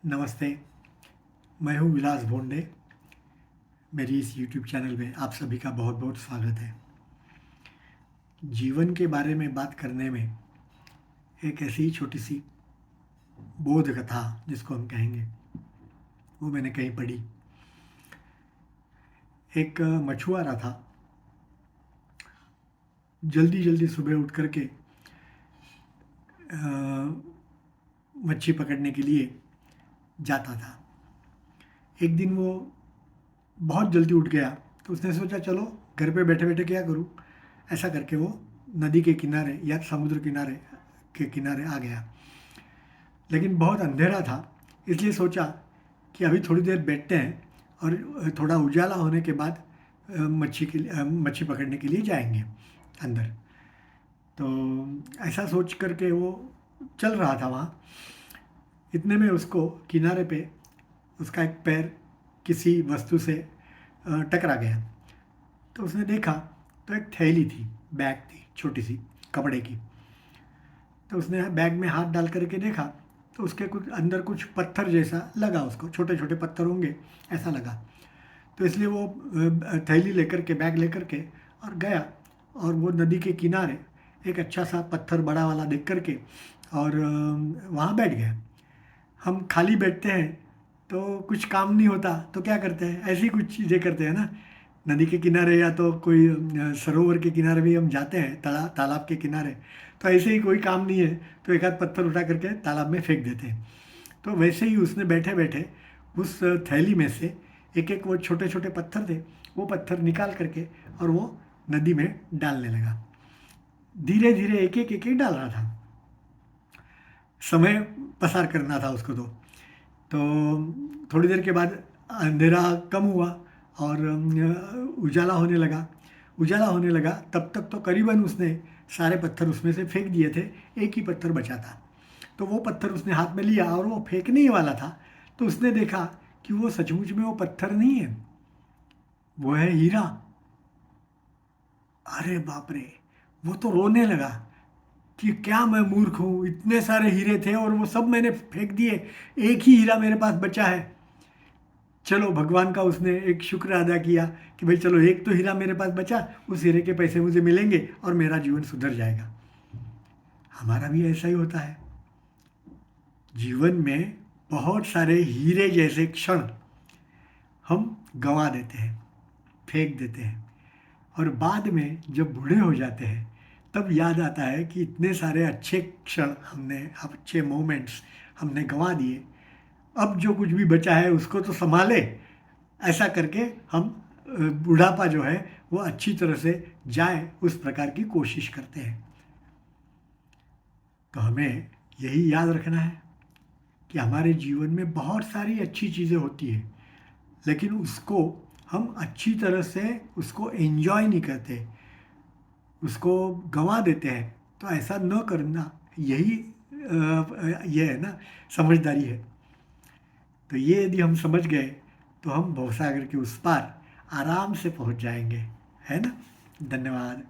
नमस्ते, मैं हूँ विलास भोंडे। मेरी इस यूट्यूब चैनल में आप सभी का बहुत बहुत स्वागत है। जीवन के बारे में बात करने में एक ऐसी छोटी सी बोध कथा जिसको हम कहेंगे, वो मैंने कहीं पढ़ी। एक मछुआरा था, जल्दी जल्दी सुबह उठ करके मच्छी पकड़ने के लिए जाता था। एक दिन वो बहुत जल्दी उठ गया, तो उसने सोचा चलो घर पे बैठे बैठे क्या करूँ। ऐसा करके वो नदी के किनारे या समुद्र किनारे आ गया। लेकिन बहुत अंधेरा था, इसलिए सोचा कि अभी थोड़ी देर बैठते हैं और थोड़ा उजाला होने के बाद मच्छी पकड़ने के लिए जाएंगे अंदर। तो ऐसा सोच करके वो चल रहा था वहाँ। इतने में उसको किनारे पे उसका एक पैर किसी वस्तु से टकरा गया। तो उसने देखा तो एक थैली थी, बैग थी छोटी सी कपड़े की। तो उसने बैग में हाथ डाल करके देखा तो उसके कुछ अंदर कुछ पत्थर जैसा लगा, उसको छोटे छोटे पत्थर होंगे ऐसा लगा। तो इसलिए वो थैली लेकर के, बैग लेकर के और गया, और वो नदी के किनारे एक अच्छा सा पत्थर बड़ा वाला देख करके और वहाँ बैठ गया। हम खाली बैठते हैं तो कुछ काम नहीं होता तो क्या करते हैं, ऐसी कुछ चीज़ें करते हैं ना। नदी के किनारे या तो कोई सरोवर के किनारे भी हम जाते हैं, तालाब के किनारे, तो ऐसे ही कोई काम नहीं है तो एक आध पत्थर उठा करके तालाब में फेंक देते हैं। तो वैसे ही उसने बैठे बैठे उस थैली में से एक एक वो छोटे छोटे पत्थर थे, वो पत्थर निकाल करके और वो नदी में डालने लगा। धीरे धीरे एक एक डाल रहा था। समय पसार करना था उसको। तो थोड़ी देर के बाद अंधेरा कम हुआ और उजाला होने लगा। उजाला होने लगा तब तक तो करीबन उसने सारे पत्थर उसमें से फेंक दिए थे, एक ही पत्थर बचा था। तो वो पत्थर उसने हाथ में लिया और वो फेंकने ही वाला था, तो उसने देखा कि वो सचमुच में वो पत्थर नहीं है, वो है हीरा। अरे बाप रे! वो तो रोने लगा कि क्या मैं मूर्ख हूँ, इतने सारे हीरे थे और वो सब मैंने फेंक दिए, एक ही हीरा मेरे पास बचा है। चलो भगवान का उसने एक शुक्र अदा किया कि भाई चलो एक तो हीरा मेरे पास बचा, उस हीरे के पैसे मुझे मिलेंगे और मेरा जीवन सुधर जाएगा। हमारा भी ऐसा ही होता है। जीवन में बहुत सारे हीरे जैसे क्षण हम गंवा देते हैं, फेंक देते हैं, और बाद में जब बूढ़े हो जाते हैं तब याद आता है कि इतने सारे अच्छे क्षण हमने, अच्छे मोमेंट्स हमने गंवा दिए। अब जो कुछ भी बचा है उसको तो संभाले, ऐसा करके हम बुढ़ापा जो है वो अच्छी तरह से जाए उस प्रकार की कोशिश करते हैं। तो हमें यही याद रखना है कि हमारे जीवन में बहुत सारी अच्छी चीज़ें होती हैं, लेकिन उसको हम अच्छी तरह से उसको एंजॉय नहीं करते, उसको गंवा देते हैं। तो ऐसा न करना, यही ये है ना, समझदारी है। तो ये यदि हम समझ गए तो हम भवसागर के उस पार आराम से पहुंच जाएंगे, है ना। धन्यवाद।